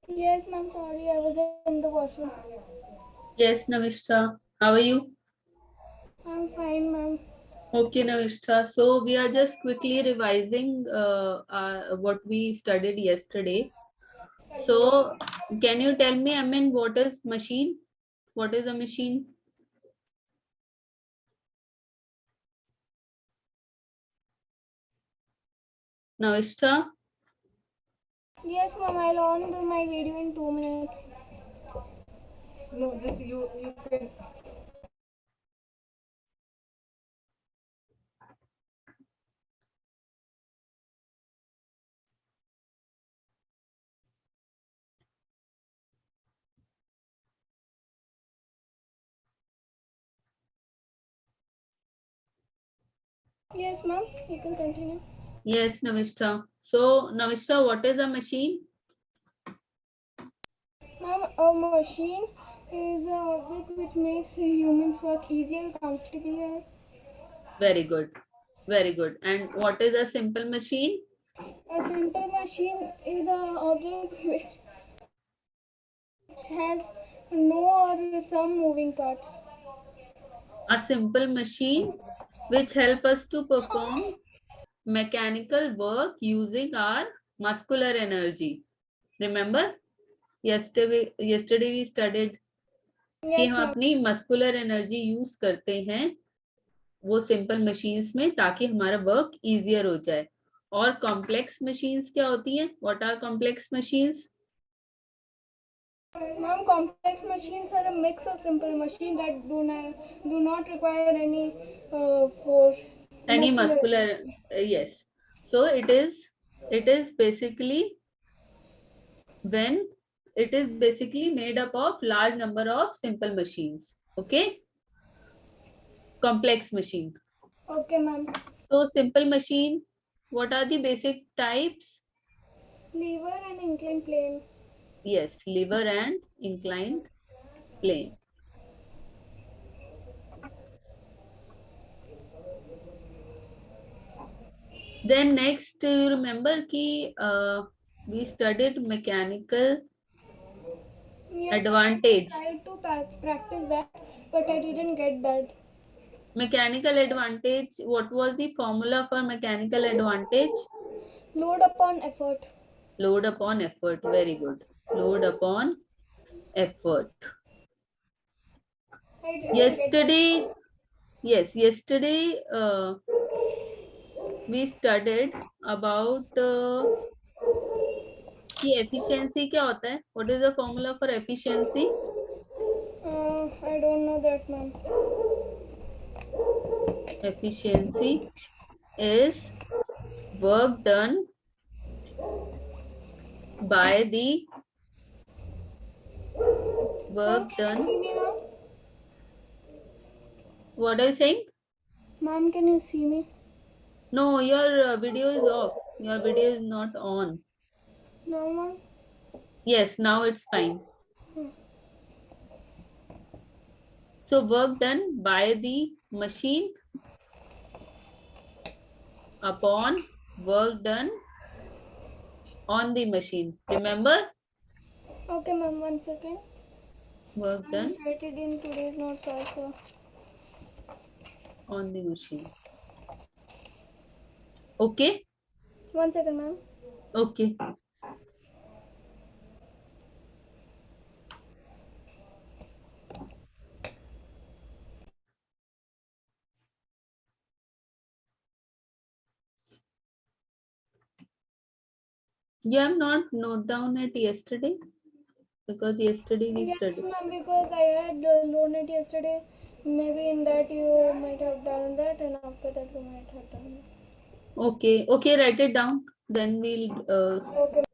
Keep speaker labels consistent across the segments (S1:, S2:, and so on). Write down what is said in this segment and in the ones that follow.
S1: Yes, ma'am. Sorry, I was in the washroom.
S2: Yes, Navishta. How are you?
S1: I'm fine, ma'am.
S2: Okay, Navishta. So we are just quickly revising what we studied yesterday. So can you tell me, I mean, what is machine? What is a machine? Navishta?
S1: Yes, ma'am. I'll on my video in 2 minutes. No, just you can. Yes, ma'am. You can continue.
S2: Yes, Navishta. So Navishta, what is a machine?
S1: Ma'am, a machine is an object which makes humans work easier and comfortable.
S2: Very good. Very good. And what is a simple machine?
S1: A simple machine is an object which has no or some moving parts.
S2: A simple machine which help us to perform mechanical work using our muscular energy. Remember? Yesterday we studied कि
S1: Yes,
S2: हम
S1: ma'am.
S2: अपनी muscular energy use करते हैं वो simple machines में ताकि हमारा work easier हो जाए. और कॉम्प्लेक्स मशीन्स क्या होती हैं? What are complex machines?
S1: Ma'am, complex machines are a mix of simple machines that do not require any force,
S2: Any
S1: muscular
S2: muscular,
S1: energy.
S2: yes. So it is basically when it is basically made up of large number of simple machines. Okay, complex machine.
S1: Okay, ma'am.
S2: So simple machine, what are the basic types?
S1: Lever and inclined plane.
S2: Yes, lever and inclined plane. Then next, you remember ki we studied mechanical
S1: Yes, ma'am. I
S2: advantage.
S1: tried to practice that, but I didn't get that.
S2: Mechanical advantage. What was the formula for mechanical advantage?
S1: Load upon effort.
S2: Load upon effort. Very good. Load upon effort.
S1: I didn't get that.
S2: Yesterday, yes, yesterday we studied about कि efficiency क्या होता है? What is the formula for efficiency?
S1: I don't know that, ma'am.
S2: Efficiency is work done by the
S1: Ma'am,
S2: work
S1: can you
S2: done.
S1: see me now?
S2: What are you saying?
S1: Ma'am, can you see me?
S2: No, your video is off. Your video is not on.
S1: No, ma'am.
S2: Yes, now it's fine. So work done by the machine upon work done on the machine. Remember?
S1: Okay, ma'am. 1 second.
S2: Work
S1: I
S2: done
S1: just write it in today's notes also.
S2: on the machine. Okay?
S1: 1 second, ma'am.
S2: Okay. You have not note down it yesterday because yesterday we
S1: Yes,
S2: studied.
S1: ma'am, because I had loaned it yesterday. Maybe in that you might have done that, and after that you might have done it.
S2: Okay. Okay, write it down. Then we'll
S1: Okay.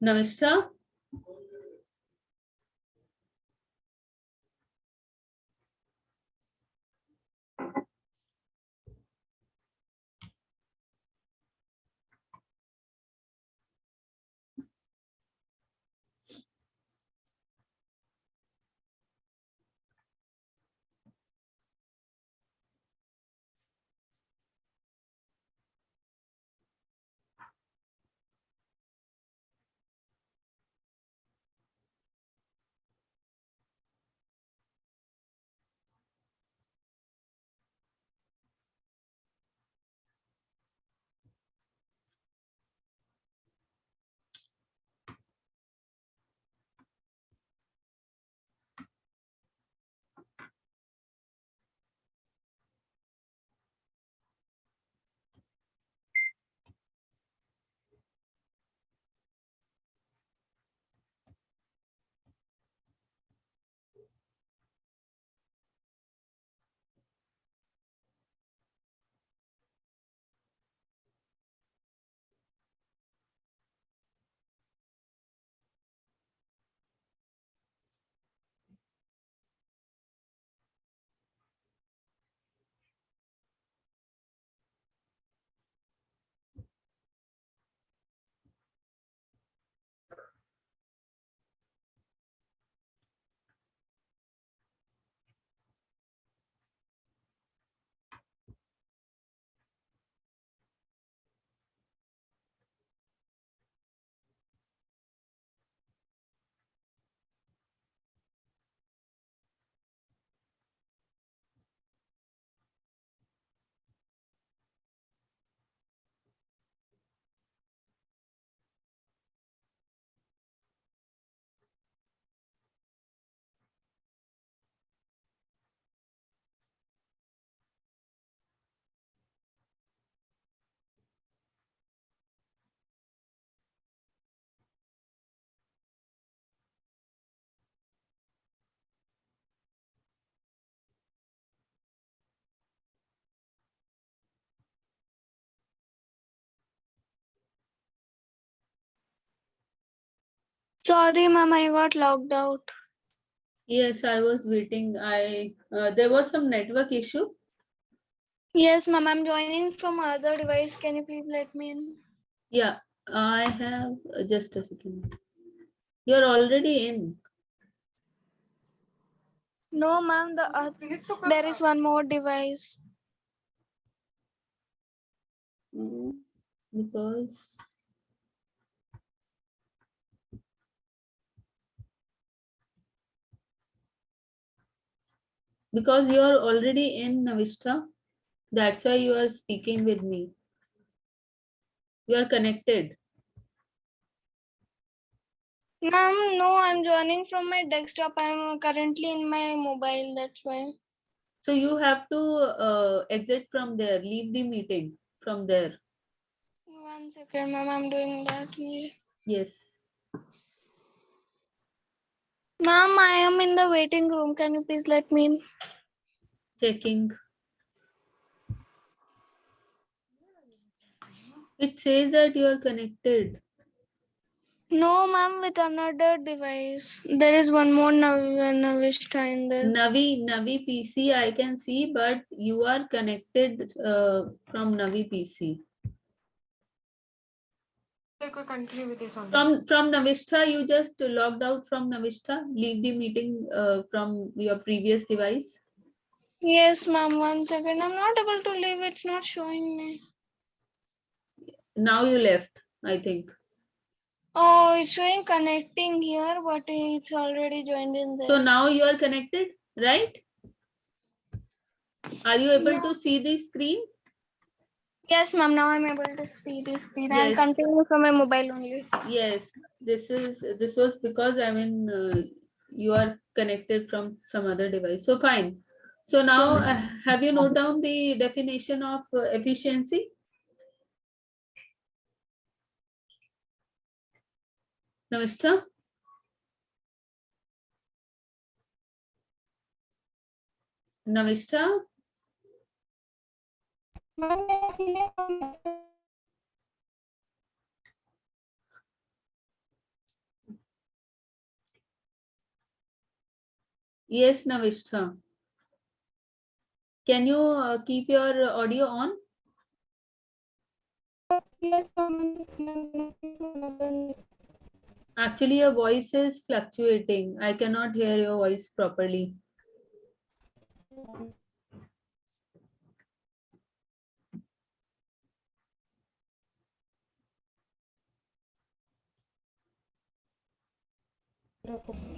S2: Namaskar.
S1: Sorry, ma'am, I got logged out.
S2: Yes, I was waiting. There was some network issue.
S1: Yes, ma'am, I'm joining from other device. Can you please let me in?
S2: Yeah, I have just a second. You're already in.
S1: No, ma'am, there is one more device.
S2: Because you're already in Navista. That's why you are speaking with me. You are connected.
S1: Ma'am, no, I'm joining from my desktop. I'm currently in my mobile, that's why.
S2: So you have to exit from there, leave the meeting from there.
S1: 1 second, ma'am, I'm doing that.
S2: Yes.
S1: Ma'am, I am in the waiting room. Can you please let me in?
S2: Checking. It says that you are connected.
S1: No, ma'am, with another device. There is one more Navista in there.
S2: Navi PC I can see, but you are connected from Navi PC.
S3: Continue with this only.
S2: From Navista, you just logged out from Navista. Leave the meeting from your previous device.
S1: Yes, ma'am. 1 second. I'm not able to leave. It's not showing me.
S2: Now you left, I think.
S1: Oh, it's showing connecting here, but it's already joined in there.
S2: So now you are connected, right? Are you able to see the screen?
S1: Yes, ma'am. Now I'm able to see this screen.
S2: Yes.
S1: I'll continue from my mobile only.
S2: Yes, this was because you are connected from some other device. So fine. So now have you note down the definition of efficiency? Namaskar. Namaskar. Yes, Navistha. Can you keep your audio on?
S1: Yes, ma'am.
S2: Actually, your voice is fluctuating. I cannot hear your voice properly.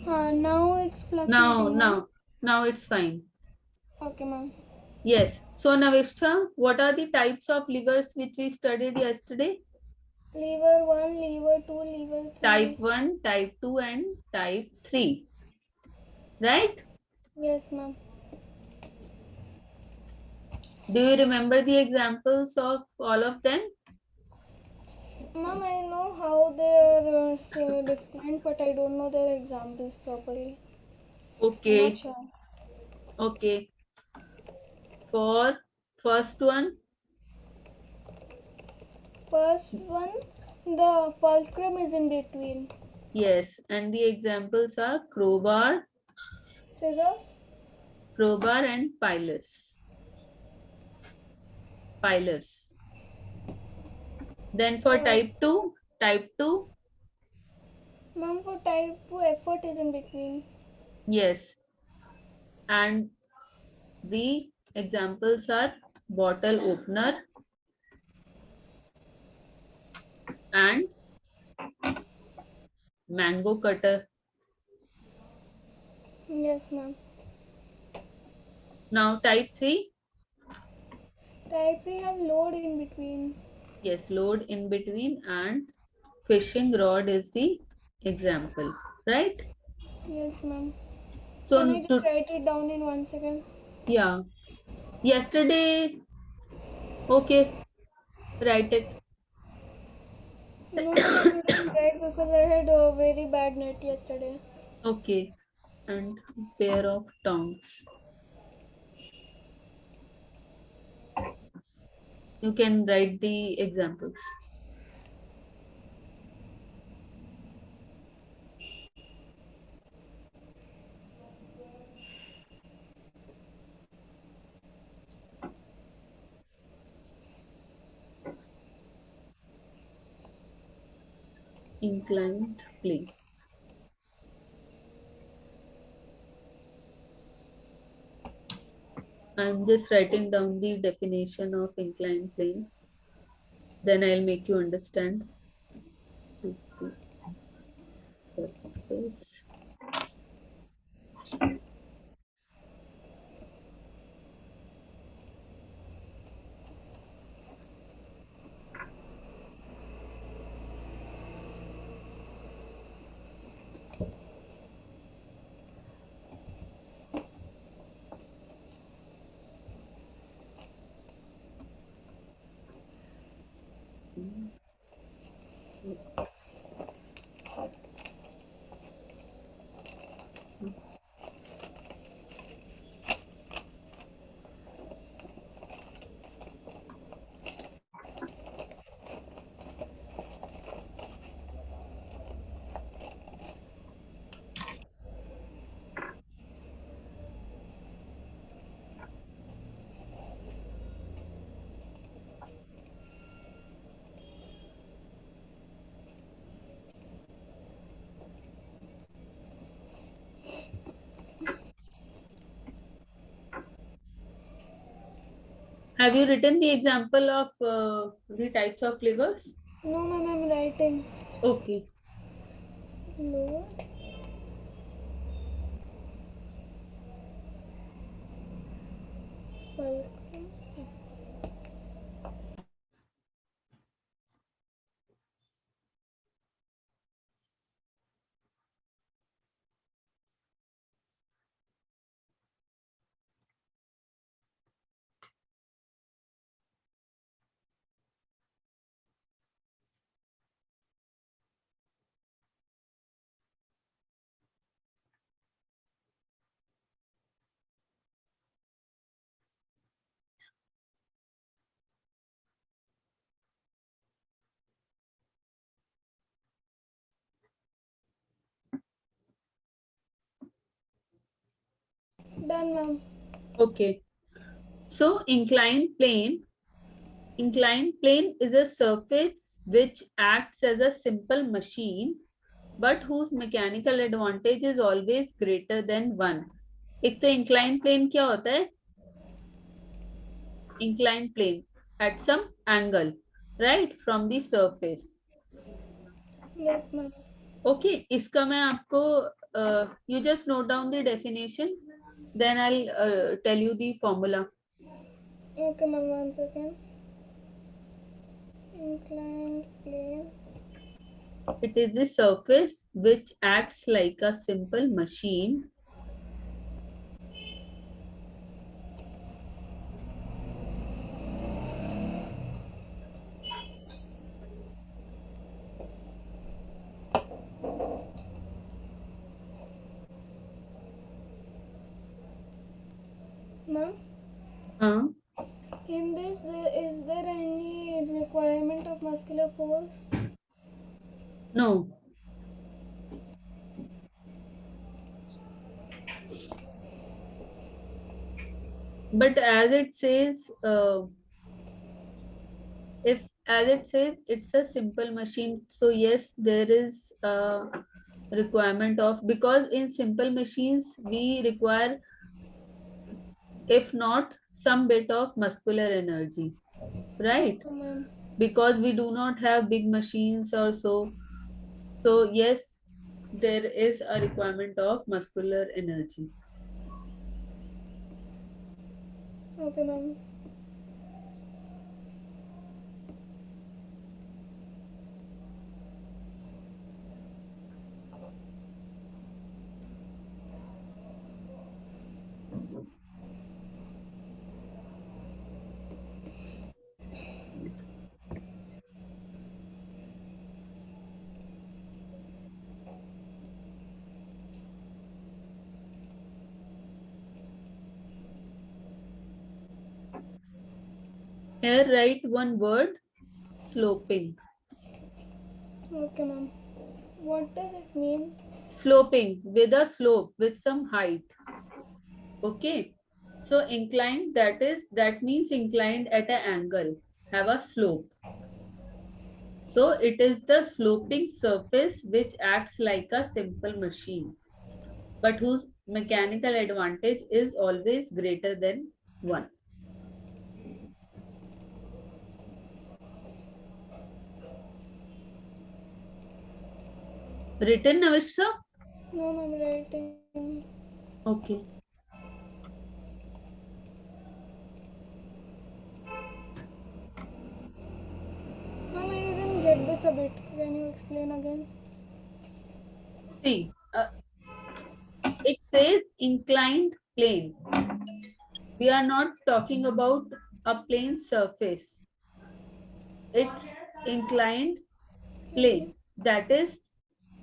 S1: Now it's
S2: Now,
S1: fluctuating, ma'am.
S2: now it's fine.
S1: Okay, ma'am.
S2: Yes. So, Navistha, what are the types of livers which we studied yesterday?
S1: Lever 1, lever 2, lever 3.
S2: Type 1, type 2, and type 3. Right?
S1: Yes, ma'am.
S2: Do you remember the examples of all of them?
S1: Ma'am, I know how they are so different, but I don't know their examples properly. I'm not
S2: Okay.
S1: sure.
S2: Okay. For first one,
S1: First one, the fulcrum is in between.
S2: yes. And the examples are
S1: Scissors?
S2: crowbar and pilars. Then for type 2,
S1: Ma'am, for type 2, effort is in between.
S2: yes. And the examples are bottle opener and mango cutter.
S1: Yes, ma'am.
S2: Now type 3,
S1: Type 3 has load in between.
S2: yes, load in between, and fishing rod is the example, right?
S1: Yes, ma'am. Can
S2: So
S1: I just
S2: to,
S1: write it down in 1 second?
S2: yeah, yesterday, okay, write it.
S1: No, ma'am, I couldn't write because I had a very bad net yesterday.
S2: Okay, and pair of tongs. You can write the examples. Inclined plane. I'm just writing down the definition of inclined plane. Then I'll make you understand. Is the surface. Have you written the example of the types of livers?
S1: No, ma'am, I'm writing.
S2: Okay.
S1: Lower. Fulcrum. Done, ma'am.
S2: Okay. So inclined plane is a surface which acts as a simple machine but whose mechanical advantage is always greater than one. एक तो inclined plane क्या होता है? Inclined plane at some angle, right, from the surface.
S1: Yes, ma'am.
S2: Okay, इसका मैं आपको you just note down the definition, then I'll tell you the formula.
S1: Okay, ma'am. 1 second. Inclined plane.
S2: It is the surface which acts like a simple machine
S1: Ma'am,
S2: uh,
S1: in this, is there any requirement of muscular force?
S2: no. But as it says, if as it says it's a simple machine, so yes, there is a requirement of, because in simple machines we require, if not some bit of muscular energy, right?
S1: Okay, ma'am.
S2: Because we do not have big machines or so. So yes, there is a requirement of muscular energy.
S1: Okay, ma'am.
S2: Here write one word, sloping.
S1: Okay, ma'am. What does it mean?
S2: Sloping, with a slope, with some height. Okay. So inclined, that means inclined at an angle, have a slope. So it is the sloping surface which acts like a simple machine, but whose mechanical advantage is always greater than one. Written, Navishra?
S1: No, I'm writing.
S2: Okay.
S1: Ma'am, I didn't get this a bit. Can you explain again?
S2: See, it says inclined plane. We are not talking about a plane surface. It's inclined plane. That is,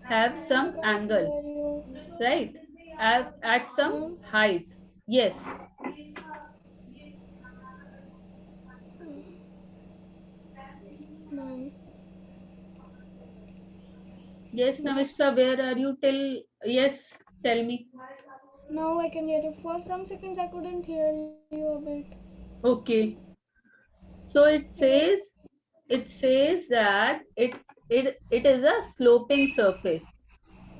S2: have some angle,
S1: Hear you.
S2: right? At some height. Yes.
S1: Ma'am.
S2: Yes, Navishra, where are you till? Yes, tell me.
S1: Now I can hear you. For some seconds I couldn't hear you a bit.
S2: Okay. So it says that it is a sloping surface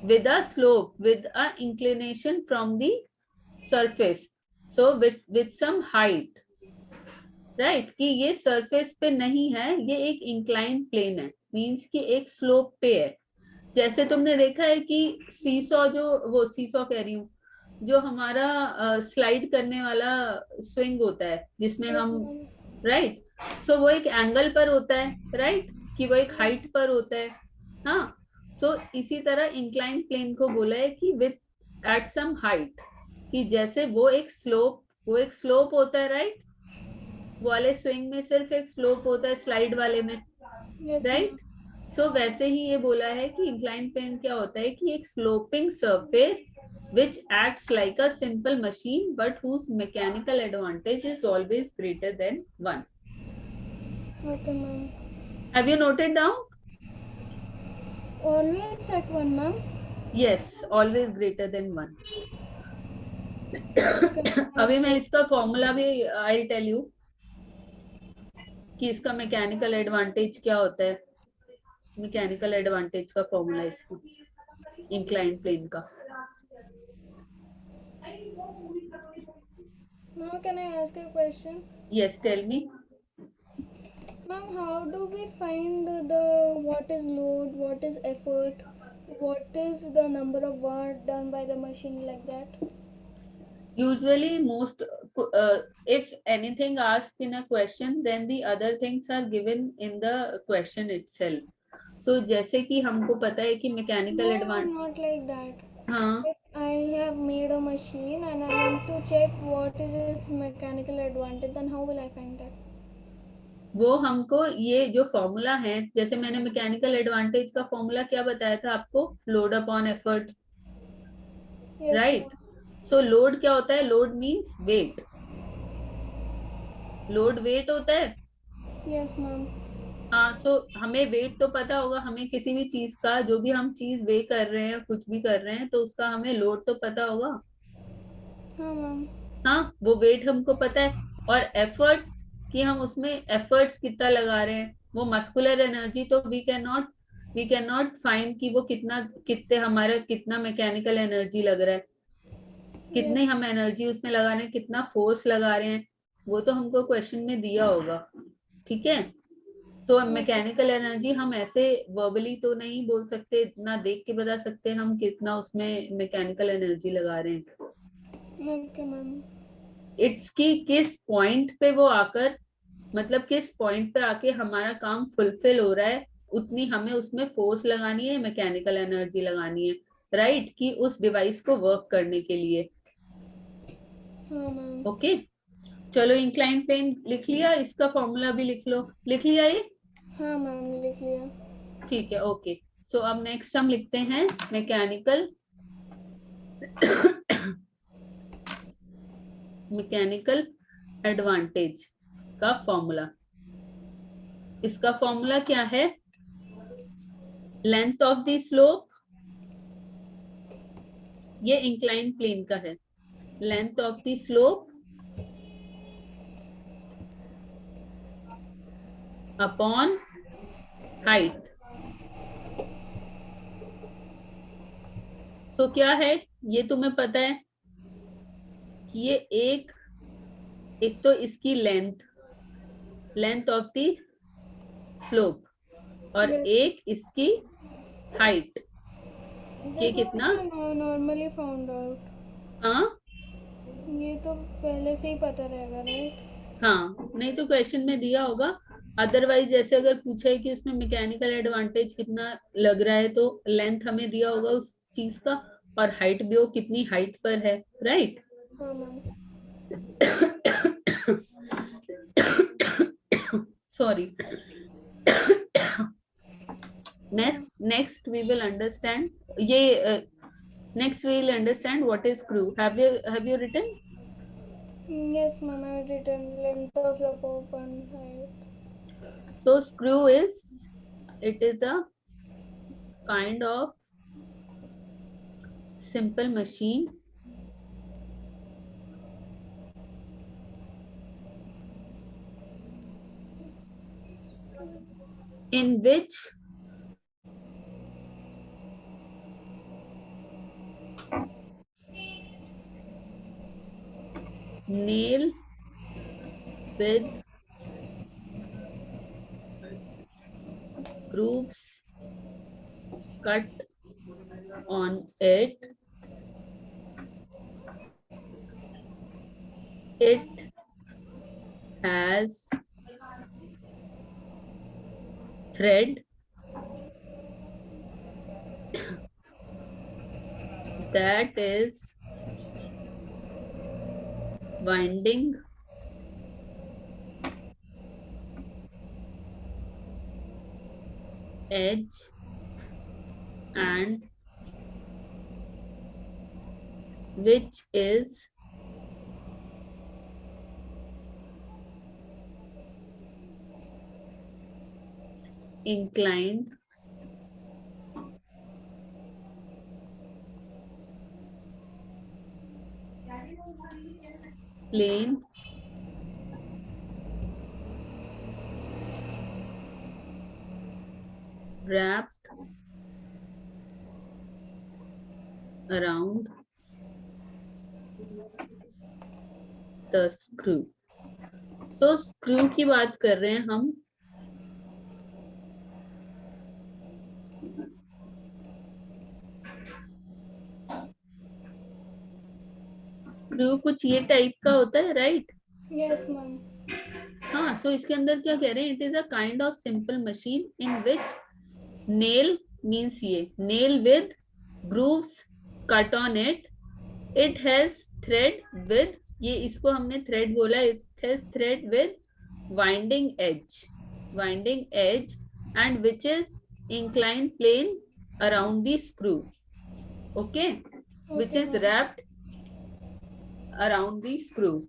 S2: with a slope, with an inclination from the surface. So with some height, right? कि ये surface पे नहीं है, ये एक inclined plane है, means कि एक slope पे है. जैसे तुमने देखा है कि सीसॉ, जो वो सीसॉ कह रही हूँ, जो हमारा स्लाइड करने वाला स्विंग होता है जिसमें हम, राइट, सो वो एक एंगल पर होता है, राइट, कि वो एक हाइट पर होता है. हाँ, तो इसी तरह इंक्लाइन प्लेन को बोला है कि विथ एट सम हाइट, कि जैसे वो एक स्लोप होता है, राइट, वो वाले स्विंग में सिर्फ एक स्लोप होता है, स्लाइड वाले में, राइट. सो वैसे ही ये बोला है कि इंक्लाइन प्लेन क्या होता है कि एक sloping surface which acts like a simple machine but whose mechanical advantage is always greater than one.
S1: Okay, ma'am.
S2: Have you noted down?
S1: Always at one, ma'am.
S2: Yes, always greater than one. अभी मैं इसका formula भी I tell you कि इसका mechanical advantage क्या होता है. Mechanical advantage का फॉर्मूला इसका इंक्लाइंड प्लेन का.
S1: Now can I ask a question?
S2: Yes, tell me.
S1: Ma'am, how do we find the what is load, what is effort, what is the number of work done by the machine, like that?
S2: Usually most if anything asked in a question, then the other things are given in the question itself. So जैसे कि हमको पता है कि mechanical
S1: No,
S2: advantage.
S1: not like that.
S2: हाँ,
S1: If I have made a machine and I want to check what is its mechanical advantage, then how will I find that?
S2: वो हमको ये जो फॉर्मूला है, जैसे मैंने मैकेनिकल एडवांटेज का formula क्या बताया था आपको, load upon effort,
S1: Yes,
S2: right. So load क्या होता है, load means weight. Load weight होता है.
S1: ma'am. Yes, ma'am.
S2: हाँ, सो हमें वेट तो पता होगा, हमें किसी भी चीज का, जो भी हम चीज वे कर रहे हैं, कुछ भी कर रहे हैं, तो उसका हमें लोड तो पता होगा.
S1: हाँ मैम.
S2: हाँ, वो वेट हमको पता है. और एफर्ट्स कि हम उसमें एफर्ट्स कितना लगा रहे हैं, वो मस्कुलर एनर्जी तो वी कैन नॉट फाइंड कि वो कितने हमारा कितना मैकेनिकल एनर्जी लग रहा है, कितने हम एनर्जी उसमें लगा रहे हैं, कितना फोर्स लगा रहे हैं, वो तो हमको क्वेश्चन में दिया होगा. ठीक है. तो मैकेनिकल एनर्जी हम ऐसे वर्बली तो नहीं बोल सकते, इतना देख के बता सकते हैं हम कितना उसमें मैकेनिकल एनर्जी लगा रहे हैं.
S1: Okay ma'am.
S2: इट्स की किस पॉइंट पे वो आकर, मतलब किस पॉइंट पे आके हमारा काम फुलफिल हो रहा है, उतनी हमें उसमें फोर्स लगानी है, मैकेनिकल एनर्जी लगानी है, राइट, कि उस डिवाइस को वर्क करने के लिए.
S1: हाँ मैम.
S2: ओके. चलो, इंक्लाइन प्लेन लिख लिया, इसका फॉर्मूला भी लिख लो. लिख लिया ये?
S1: हाँ मैम, लिख लिया.
S2: ठीक है. ओके. सो अब नेक्स्ट हम लिखते हैं मैकेनिकल मैकेनिकल एडवांटेज का फॉर्मूला. इसका फॉर्मूला क्या है, लेंथ ऑफ द स्लोप, ये इंक्लाइन प्लेन का है, length of the slope upon height. So क्या है, ये तुम्हें पता है कि ये एक तो इसकी लेंथ ऑफ द स्लोप, और
S1: Yes.
S2: एक इसकी हाइट. ये
S1: This
S2: कितना?
S1: also normally found out.
S2: हाँ,
S1: ये तो पहले से ही पता रहेगा, राइट?
S2: हाँ, नहीं तो क्वेश्चन में दिया होगा. अदरवाइज जैसे अगर पूछा है कि उसमें मैकेनिकल एडवांटेज कितना लग रहा है, तो लेंथ हमें दिया होगा उस चीज का, और हाइट भी, वो कितनी हाइट पर है, राइट.
S1: हाँ ma'am.
S2: Sorry. next we will understand ये next we will understand what is screw. Have you written?
S1: Yes ma'am, I have written length of the pop and height.
S2: So screw is a kind of simple machine in which nail with grooves cut on it. It has thread that is winding edge and which is inclined plane wrapped around the screw. So screw की बात कर रहे हैं हम. Screw कुछ ये type का होता है, राइट?
S1: Yes, ma'am.
S2: हाँ, सो इसके अंदर क्या कह रहे हैं? It is a kind of simple machine in which nail means ये nail with grooves cut on it. It has thread with, ये इसको हमने थ्रेड बोला, it has thread with winding edge and which is inclined plane around the screw. Okay, which
S1: Okay,
S2: is
S1: ma'am.
S2: wrapped around the screw.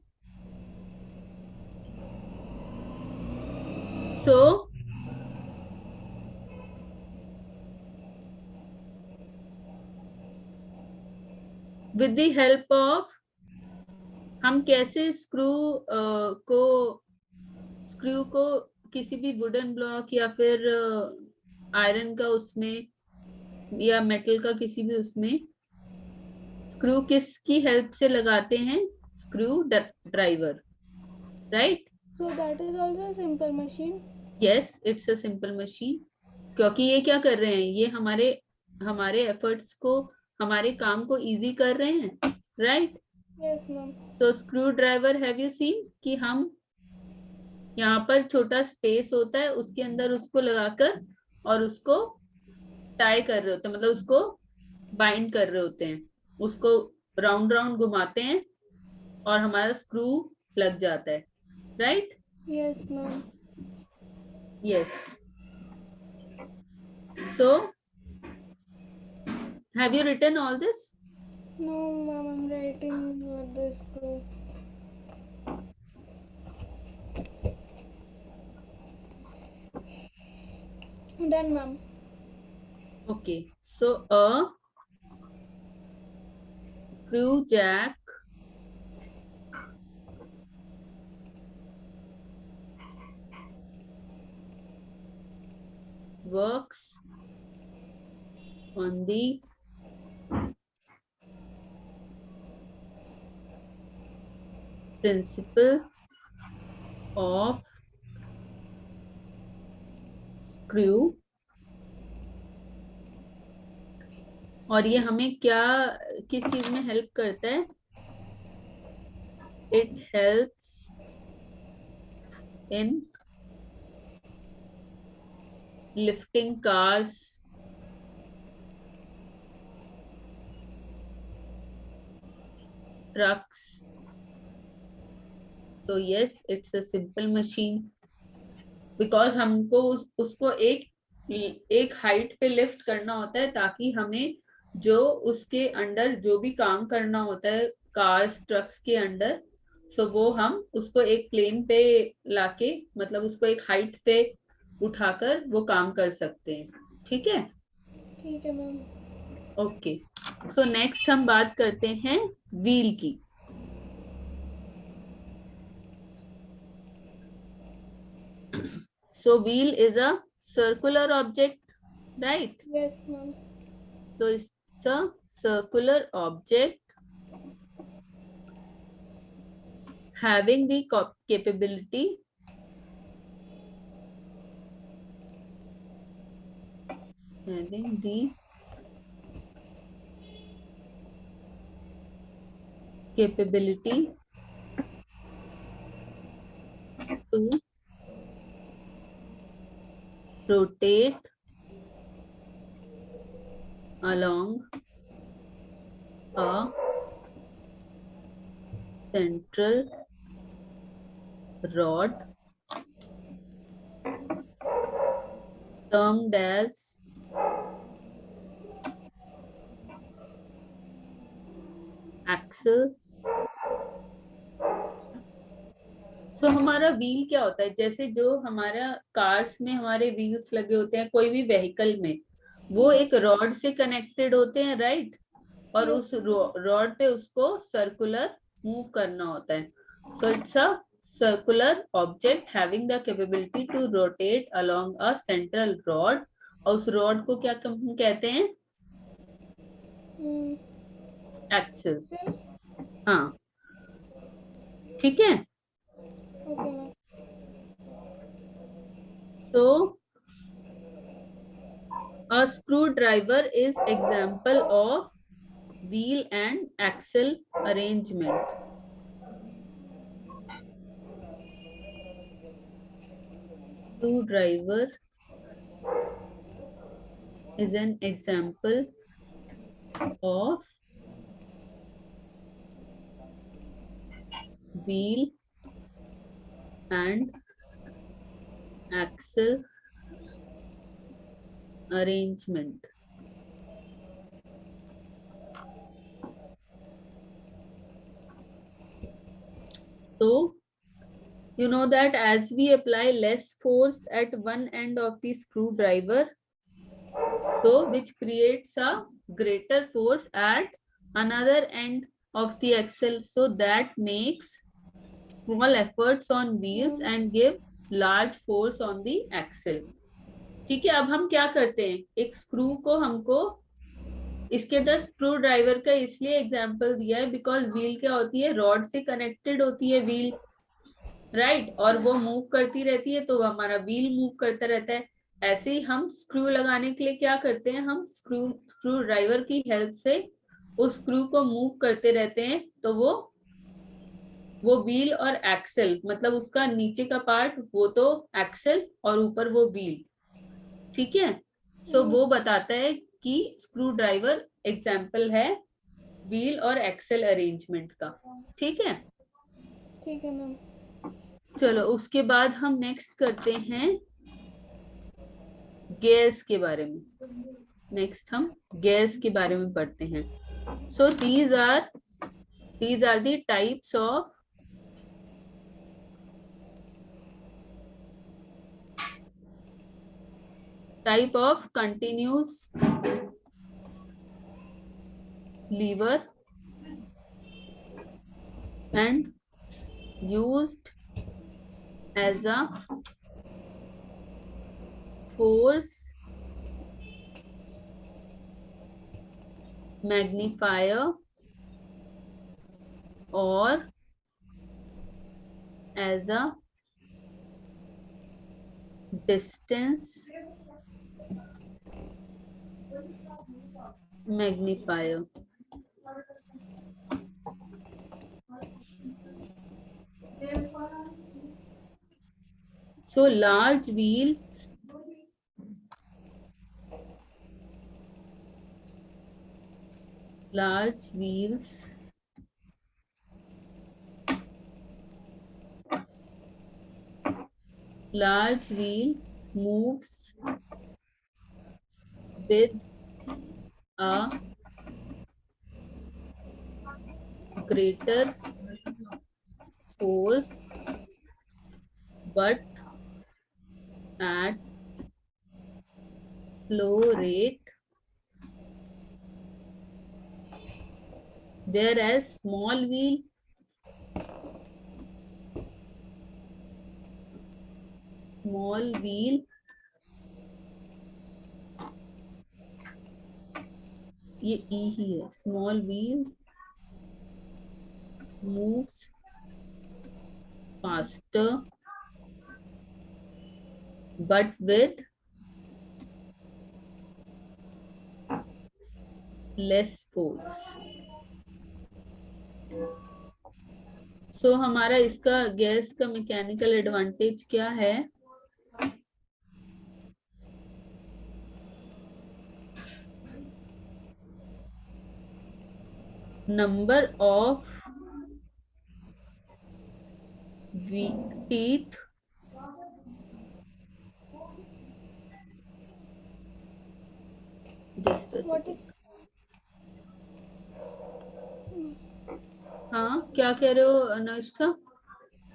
S2: So with the help of, हम कैसे screw को किसी भी wooden block या फिर iron का उसमें या मेटल का किसी भी उसमें स्क्रू किसकी हेल्प से लगाते हैं? Screw driver, right?
S1: So that is also a simple machine.
S2: Yes, it's a simple machine. क्योंकि ये क्या कर रहे हैं? ये हमारे एफर्ट्स को, हमारे काम को इजी कर रहे हैं, right?
S1: Yes, ma'am.
S2: So screw driver, have you scene कि हम यहाँ पर छोटा स्पेस होता है, उसके अंदर उसको लगाकर और उसको टाई कर रहे होते हैं, मतलब उसको बाइंड कर रहे होते हैं, उसको राउंड राउंड घुमाते हैं और हमारा स्क्रू लग जाता है, right?
S1: Yes, ma'am.
S2: Yes. So, have you written all this?
S1: No, ma'am, I'm writing what the screw. Done, ma'am.
S2: Okay. So, a screw jack works on the principle of screw. और ये हमें क्या, किस चीज में हेल्प करता है? It helps in lifting cars, trucks. So yes, it's a simple machine because हमको उसको एक हाइट पे लिफ्ट करना होता है ताकि हमें जो उसके अंडर जो भी काम करना होता है कार्स ट्रक्स के अंडर, सो वो हम उसको एक प्लेन पे लाके, मतलब उसको एक हाइट पे उठाकर वो काम कर सकते हैं. ठीक है?
S1: ठीक है मैम.
S2: ओके. सो नेक्स्ट हम बात करते हैं व्हील की. So wheel is a circular object, right?
S1: Yes, ma'am.
S2: So it's a circular object having the capability to rotate along a central rod termed as axle. सो हमारा wheel क्या होता है? जैसे जो हमारा कार्स में हमारे व्हील्स लगे होते हैं, कोई भी व्हीकल में, वो एक रॉड से कनेक्टेड होते हैं, राइट? और उस रॉड पे उसको सर्कुलर मूव करना होता है. So it's a circular object having the capability to rotate along a central rod. और उस रॉड को क्या हम कहते हैं? एक्सिल.
S1: Axle.
S2: हाँ, ठीक है.
S1: Okay, ma'am.
S2: So a screwdriver is example of wheel and axle arrangement. Screwdriver is an example of wheel and axle arrangement. So you know that as we apply less force at one end of the screwdriver, so which creates a greater force at another end of the axle, so that makes small efforts on wheels and give large force on the axle. ठीक है. अब हम क्या करते हैं, एक screw को हमको इसके 10 स्क्रू ड्राइवर का इसलिए एग्जांपल दिया है बिकॉज व्हील क्या होती है, रॉड से कनेक्टेड होती है व्हील, राइट, और वो मूव करती रहती है तो हमारा व्हील मूव करता रहता है. ऐसे ही हम स्क्रू लगाने के लिए क्या करते हैं, हम स्क्रू ड्राइवर की हेल्प से उस स्क्रू को मूव करते रहते हैं. तो वो व्हील और एक्सेल, मतलब उसका नीचे का पार्ट वो तो एक्सेल और ऊपर वो व्हील, ठीक है. सो वो बताता है कि स्क्रू ड्राइवर एग्जाम्पल है व्हील और एक्सेल अरेंजमेंट का. ठीक है.
S1: ठीक है मैम.
S2: चलो उसके बाद हम नेक्स्ट करते हैं गेयर्स के बारे में. नेक्स्ट हम गेयर्स के बारे में पढ़ते हैं. So these are the types of continuous lever and used as a force magnifier or as a distance magnifier. So large wheels moves with a greater force but at slow rate, whereas small wheel ये E ही है, small wheel moves faster but with less force. So हमारा इसका gas का mechanical advantage क्या है? Number of teeth just a
S1: What
S2: second.
S1: is?
S2: हाँ क्या कह रहे हो Anushka?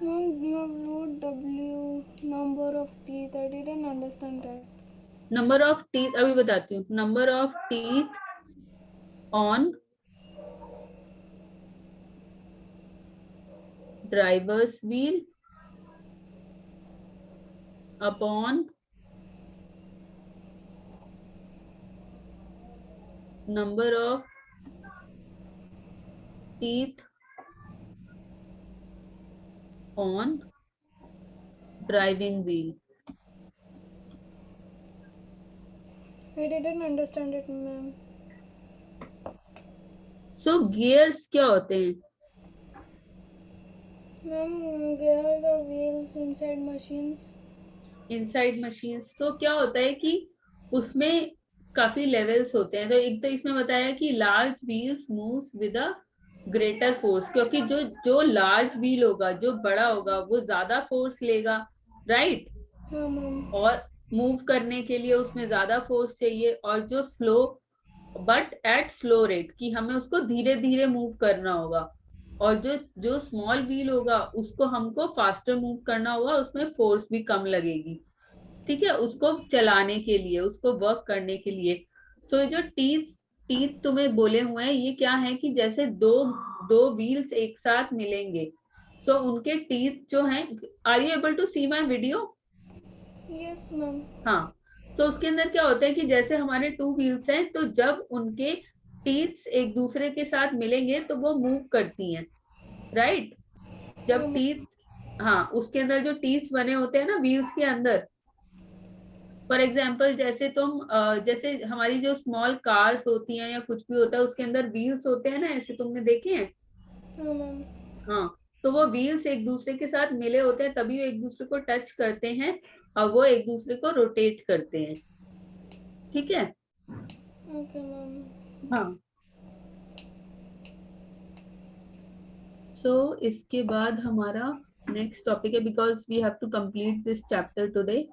S1: Ma'am, you have wrote W number of teeth. I didn't understand that.
S2: Number of teeth अभी बताती हूँ. Number of teeth on drivers wheel upon number of teeth on driving wheel.
S1: I didn't understand it, ma'am.
S2: So gears क्या होते हैं?
S1: Ma'am, gears or wheels inside machines.
S2: Inside machines. तो क्या होता है कि उसमें काफी लेवल्स होते हैं. तो एक तो इसमें बताया कि large wheels moves with a greater force, क्योंकि जो जो लार्ज व्हील होगा, जो बड़ा होगा, वो ज्यादा फोर्स लेगा, राइट?
S1: हाँ मैम.
S2: और मूव करने के लिए उसमें ज्यादा फोर्स चाहिए. और जो slow but at slow rate, कि हमें उसको धीरे धीरे मूव करना होगा. और जो जो स्मॉल व्हील होगा उसको हमको फास्टर मूव करना होगा, उसमें फोर्स भी कम लगेगी. ठीक है, उसको चलाने के लिए, उसको वर्क करने के लिए. सो जो टीथ टीथ तुम्हें बोले हुए हैं, ये क्या है कि जैसे दो दो व्हील्स एक साथ मिलेंगे, सो उनके टीथ जो हैं. Are you able to see my video?
S1: Yes ma'am.
S2: हाँ. तो उसके अंदर क्या होता है कि जैसे हमारे टू व्हील्स हैं, तो जब उनके टीथ एक दूसरे के साथ मिलेंगे तो वो मूव करती हैं, राइट? जब टीथ, हाँ, उसके अंदर जो टीथ बने होते हैं ना व्हील्स के अंदर. फॉर एग्जाम्पल जैसे जैसे हमारी जो स्मॉल कार्स होती हैं या कुछ भी होता है, उसके अंदर व्हील्स होते हैं ना, ऐसे तुमने देखे हैं?
S1: हाँ मैम.
S2: हाँ. तो वो व्हील्स एक दूसरे के साथ मिले होते हैं, तभी वो एक दूसरे को टच करते हैं और वो एक दूसरे को रोटेट करते हैं. ठीक है?
S1: Okay ma'am.
S2: हाँ. सो इसके बाद हमारा नेक्स्ट टॉपिक है, because we have to complete this chapter today.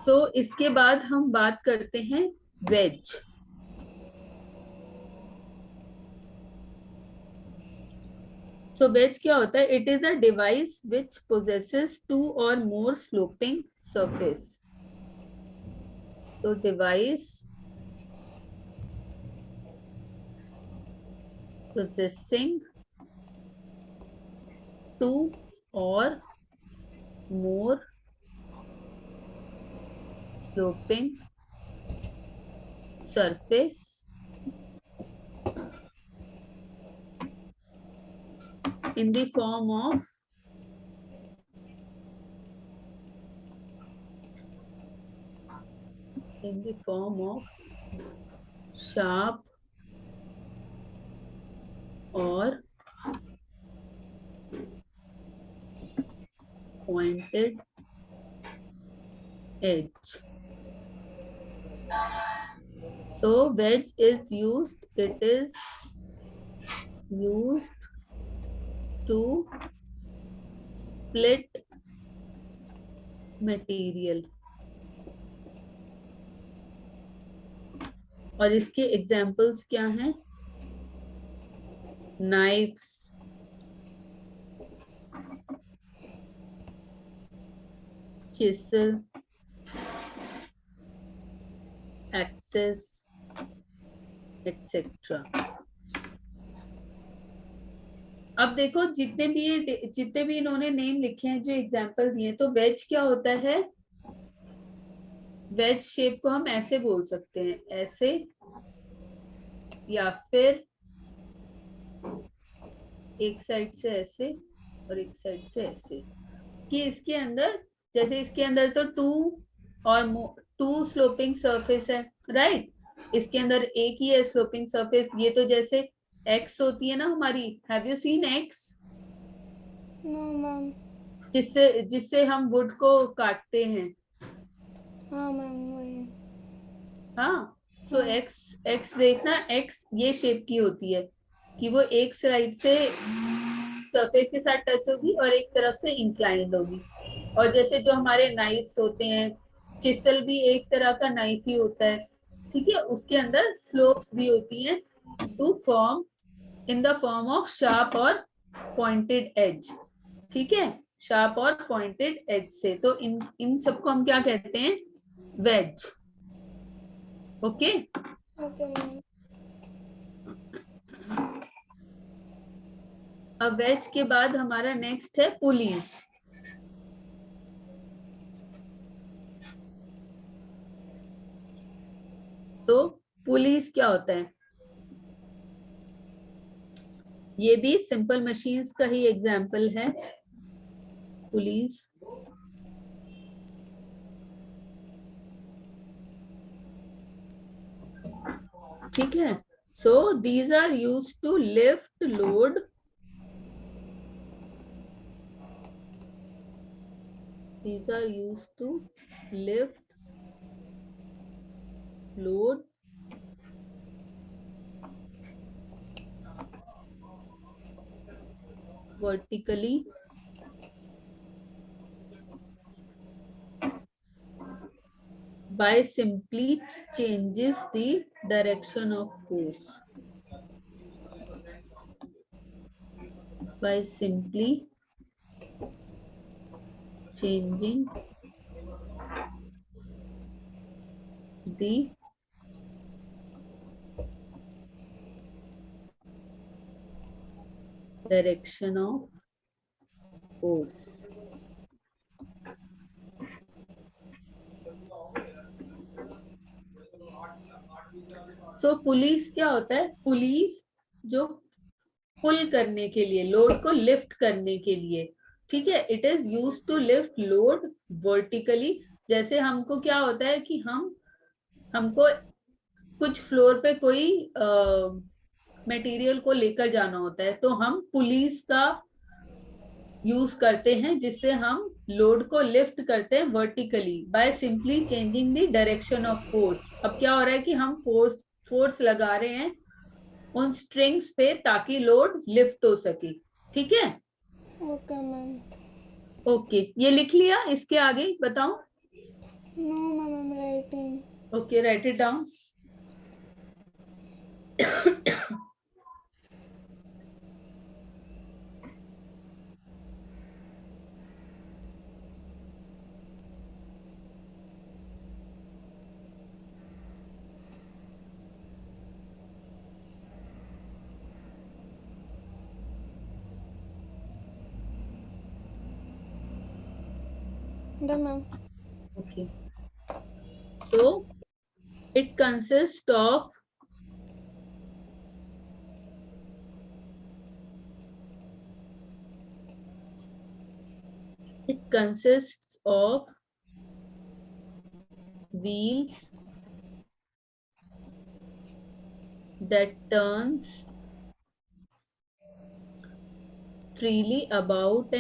S2: So इसके बाद हम बात करते हैं वेज. सो वेज क्या होता है? It is a device which possesses two or more sloping surface. So device possessing two or more sloping surface in the form of sharp or pointed edge. So wedge is used, it is used to split material. और इसके examples क्या हैं? Knifes, chisel, axis, etc. अब देखो जितने भी इन्होंने name लिखे हैं, जो एग्जाम्पल दिए, तो वेज क्या होता है? वेज शेप को हम ऐसे बोल सकते हैं, ऐसे, या फिर एक साइड से ऐसे और एक साइड से ऐसे. कि इसके अंदर, जैसे इसके अंदर तो टू स्लोपिंग सरफेस है, राइट? इसके अंदर एक ही है स्लोपिंग सरफेस. ये तो जैसे एक्स होती है ना हमारी, have you seen axe?
S1: No ma'am.
S2: जिससे हम वुड को काटते हैं.
S1: हाँ मैम वही.
S2: हाँ. सो एक्स देखना, एक्स ये शेप की होती है कि वो एक साइड से सरफेस के साथ टच होगी और एक तरफ से इंक्लाइंड होगी. और जैसे जो हमारे नाइफ्स होते हैं, चिसल भी एक तरह का नाइफ ही होता है. ठीक है, उसके अंदर स्लोप्स भी होती हैं to form in the form of sharp और पॉइंटेड एज. ठीक है, शार्प और पॉइंटेड एज से. तो इन सबको हम क्या कहते हैं? वेज. ओके.
S1: Okay ma'am.
S2: अब वेज के बाद हमारा नेक्स्ट है पुलिस। तो पुलिस क्या होता है? ये भी सिंपल मशीन्स का ही एग्जाम्पल है, पुलिस। ठीक है, so these are use to lift load, these are used to lift load vertically by simply changes the direction of force, by simply changing the direction of force. So police क्या होता है? Police जो पुल करने के लिए, load को lift करने के लिए, ठीक है, it is use to lift load vertically. जैसे हमको क्या होता है कि हमको कुछ फ्लोर पे कोई मटेरियल को लेकर जाना होता है, तो हम पुलिस का यूज करते हैं, जिससे हम लोड को लिफ्ट करते हैं vertically by simply changing the direction of force. अब क्या हो रहा है कि हम फोर्स लगा रहे हैं उन स्ट्रिंग्स पे ताकि लोड लिफ्ट हो सके। ठीक है,
S1: ओके मैम।
S2: ओके, ये लिख लिया? इसके आगे बताओ।
S1: No ma'am, I am writing.
S2: Okay, write it down.
S1: Done ma'am.
S2: Okay, so it consists of wheels that turns freely about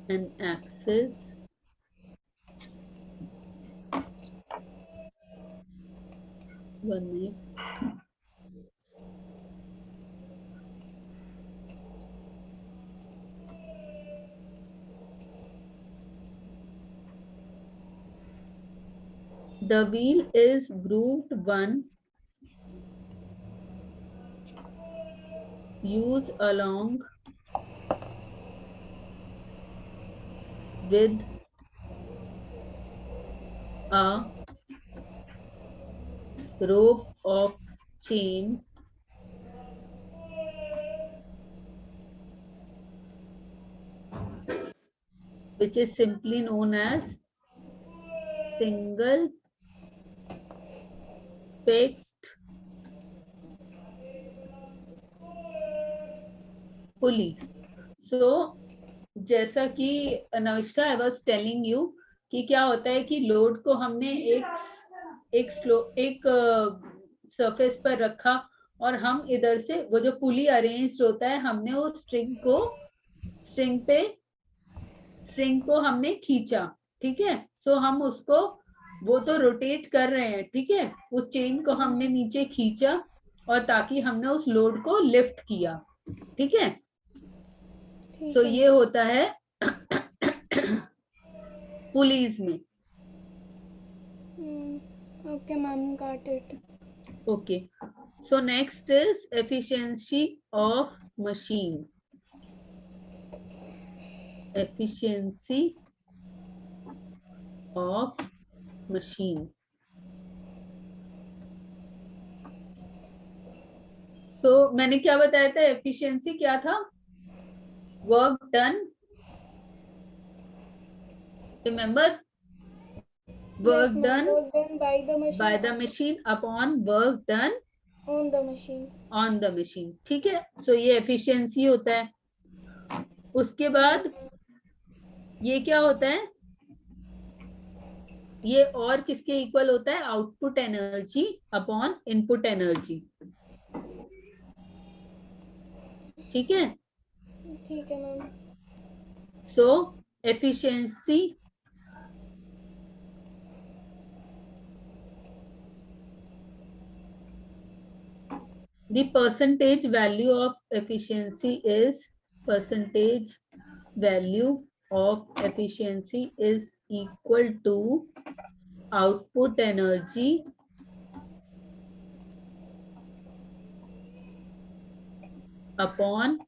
S2: an axis, one minute. The wheel is grooved one use along with a rope of chain which is simply known as single fixed pulley. So जैसा कि नविष्ठा, I was telling you कि क्या होता है कि load को हमने एक सरफेस पर रखा और हम इधर से वो जो पुली अरेंज होता है, हमने वो स्ट्रिंग को हमने खींचा। ठीक है, सो हम उसको, वो तो रोटेट कर रहे हैं, ठीक है, उस चेन को हमने नीचे खींचा और ताकि हमने उस लोड को लिफ्ट किया। ठीक है, सो ये होता है पुलीज में।
S1: Okay ma'am, got it.
S2: Okay, so next is efficiency of machine. Efficiency of machine. So मैंने क्या बताया था, efficiency क्या था? Work done. Remember? Work
S1: Yes, ma'am.
S2: done
S1: Work done
S2: by the machine upon work done
S1: on the machine.
S2: on the machine. ठीक है, so ये efficiency होता है. उसके बाद ये क्या होता है, ये और किसके इक्वल होता है? Output energy upon input energy. ठीक है,
S1: ठीक है ma'am.
S2: So efficiency the percentage value of efficiency is equal to output energy upon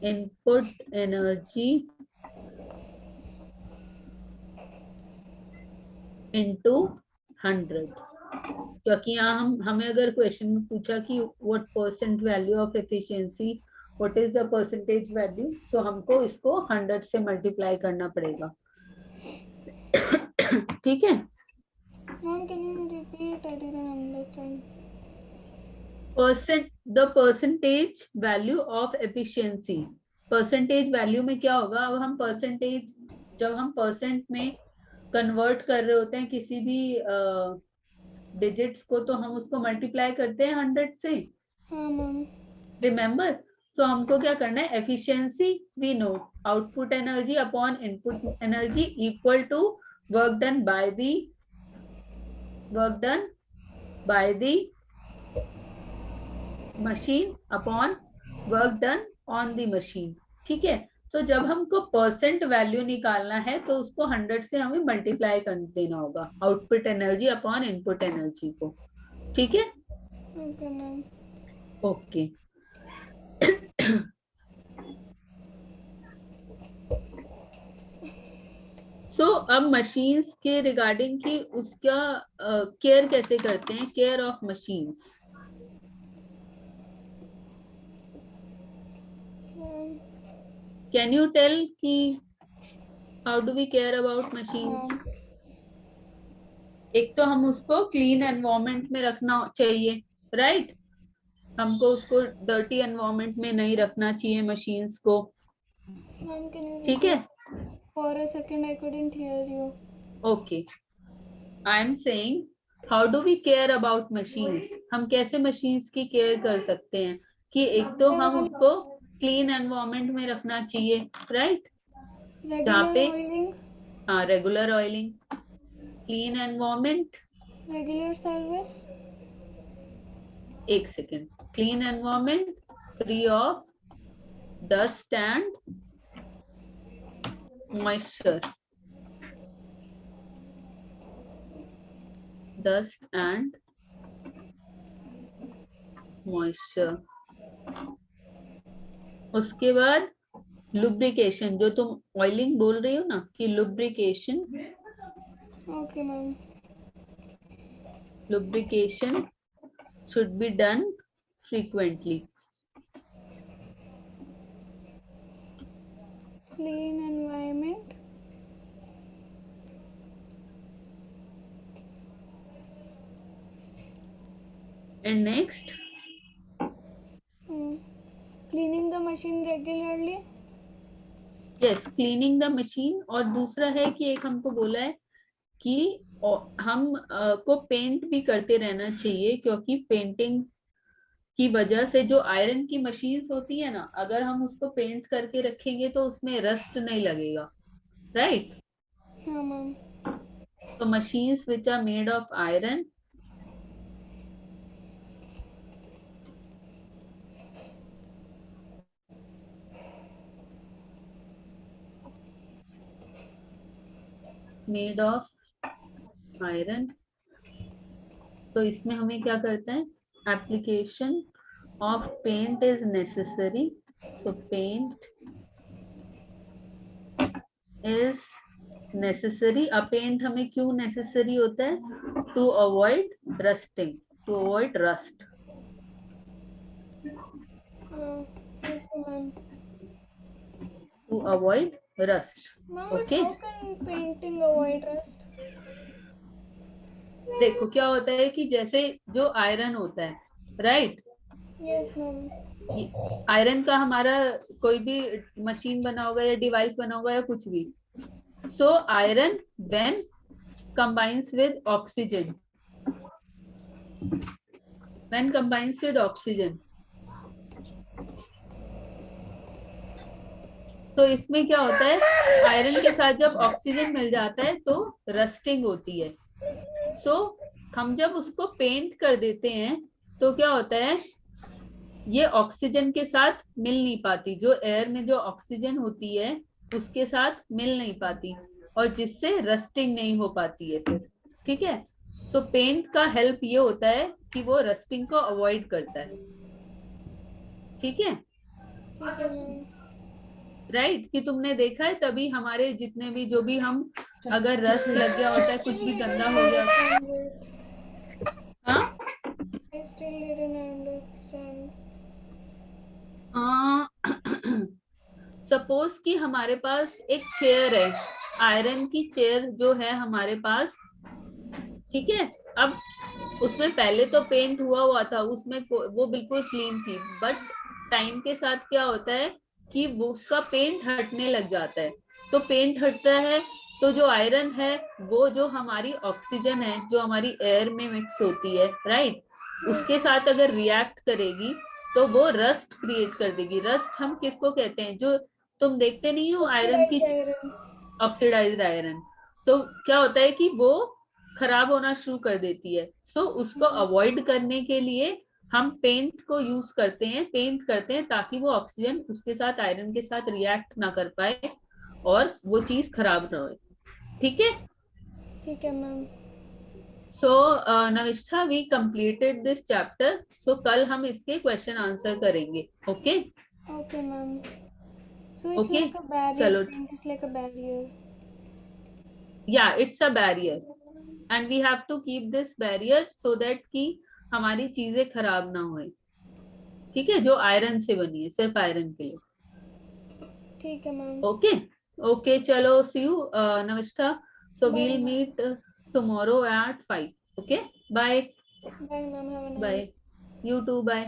S2: input energy into 100. क्योंकि यहाँ हमें अगर क्वेश्चन में पूछा कि what percent value of efficiency, what is the percentage value, so हमको इसको 100 से मल्टीप्लाई करना पड़ेगा. ठीक है.
S1: Ma'am, can you repeat? I didn't understand.
S2: The percentage value of efficiency. Percentage value में क्या होगा? अब हम परसेंटेज, जब हम परसेंट में कन्वर्ट कर रहे होते हैं किसी भी डिजिट्स को, तो हम उसको मल्टीप्लाई करते हैं 100 से.
S1: हाँ मैम.
S2: रिमेम्बर? सो हमको क्या करना है? Efficiency we know, output energy upon input energy equal to work done by the machine upon work done on the machine. ठीक है, तो जब हमको परसेंट वैल्यू निकालना है तो उसको 100 से हमें मल्टीप्लाई कर देना होगा, output energy upon input energy को. ठीक है,
S1: ओके मैम.
S2: ओके. सो अब मशीन्स के रिगार्डिंग की उसका केयर कैसे करते हैं, care of machines. Can you tell कि how do we care about machines? एक तो हम उसको क्लीन एनवायरनमेंट में रखना चाहिए, राइट? हमको उसको डर्टी एनवायरनमेंट में नहीं रखना चाहिए मशीन्स को. ठीक है.
S1: For a second I couldn't hear you.
S2: Okay, I am saying how do we care about machines? हम कैसे मशीन्स की केयर कर सकते हैं कि एक तो हम उसको क्लीन एनवायरनमेंट में रखना चाहिए, राइट? जहाँ पे हाँ, regular oiling, clean environment,
S1: regular service.
S2: एक second, clean environment free of dust and moisture, dust and moisture. उसके बाद लुब्रिकेशन, जो तुम ऑयलिंग बोल रही हो ना कि lubrication.
S1: Okay ma'am.
S2: Lubrication should be done frequently.
S1: Clean environment.
S2: And next,
S1: Cleaning the machine regularly.
S2: yes, cleaning the machine. और दूसरा है कि एक हमको बोला है कि हम को पेंट भी करते रहना चाहिए, क्योंकि पेंटिंग की वजह से जो आयरन की मशीन्स होती है ना, अगर हम उसको पेंट करके रखेंगे तो उसमें रस्ट नहीं लगेगा, राइट?
S1: हाँ मैम.
S2: तो machines which are made of iron made of iron. So इसमें हमें क्या करते हैं? application of paint is necessary. So paint is necessary. A paint हमें क्यों नेसेसरी होता है? To avoid rusting, to avoid rust.
S1: Okay, ma'am.
S2: To avoid rust.
S1: Ma'am, but
S2: okay,
S1: how can painting avoid rust?
S2: देखो क्या होता है कि जैसे जो आयरन होता है, राइट,
S1: Yes, ma'am.
S2: आयरन का हमारा कोई भी मशीन बना होगा या डिवाइस बना होगा या कुछ भी, so iron when combines with oxygen, when combines with oxygen, so इसमें क्या होता है, आयरन के साथ जब ऑक्सीजन मिल जाता है तो रस्टिंग होती है। सो हम जब उसको पेंट कर देते हैं तो क्या होता है, ये ऑक्सीजन के साथ मिल नहीं पाती, जो एयर में जो ऑक्सीजन होती है उसके साथ मिल नहीं पाती, और जिससे रस्टिंग नहीं हो पाती है फिर। ठीक है, सो पेंट का हेल्प ये होता है कि वो रस्टिंग को अवॉइड करता है। ठीक है,
S1: ठीक है मैम।
S2: राइट, कि तुमने देखा है तभी हमारे जितने भी जो भी हम अगर रस्ट लग गया होता है, कुछ भी गंदा हो गया, हाँ,
S1: I still didn't understand.
S2: Suppose कि हमारे पास एक चेयर है, आयरन की चेयर जो है हमारे पास, ठीक है, अब उसमें पहले तो पेंट हुआ हुआ था, उसमें वो बिल्कुल क्लीन थी, बट टाइम के साथ क्या होता है कि वो उसका पेंट हटने लग जाता है। तो पेंट हटता है तो जो आयरन है वो जो हमारी ऑक्सीजन है जो हमारी एयर में मिक्स होती है, राइट, उसके साथ अगर रिएक्ट करेगी तो वो रस्ट क्रिएट कर देगी। रस्ट हम किसको कहते हैं, जो तुम देखते नहीं हो आयरन की, ऑक्सीडाइज्ड आयरन, तो क्या होता है कि वो खराब होना शुरू कर देती है। सो उसको अवॉइड करने के लिए हम पेंट को यूज करते हैं, पेंट करते हैं ताकि वो ऑक्सीजन उसके साथ आयरन के साथ रिएक्ट ना कर पाए और वो चीज खराब ना हो। ठीक है,
S1: ठीक है ma'am.
S2: So Navishtha, we completed this chapter, so कल हम इसके क्वेश्चन आंसर करेंगे। Okay
S1: okay ma'am. So it's
S2: Okay,
S1: like a barrier.
S2: चलो,
S1: Paint is like a barrier.
S2: yeah, it's a barrier and we have to keep this barrier so that कि हमारी चीजें खराब ना होए। ठीक है, जो आयरन से बनी है, सिर्फ आयरन के लिए।
S1: ठीक है मैम।
S2: ओके ओके, चलो, see you Navishtha, so
S1: Bye,
S2: we'll
S1: ma'am.
S2: Meet tomorrow at 5. Okay, bye
S1: Bye, ma'am. Have a nice
S2: bye, you too, bye.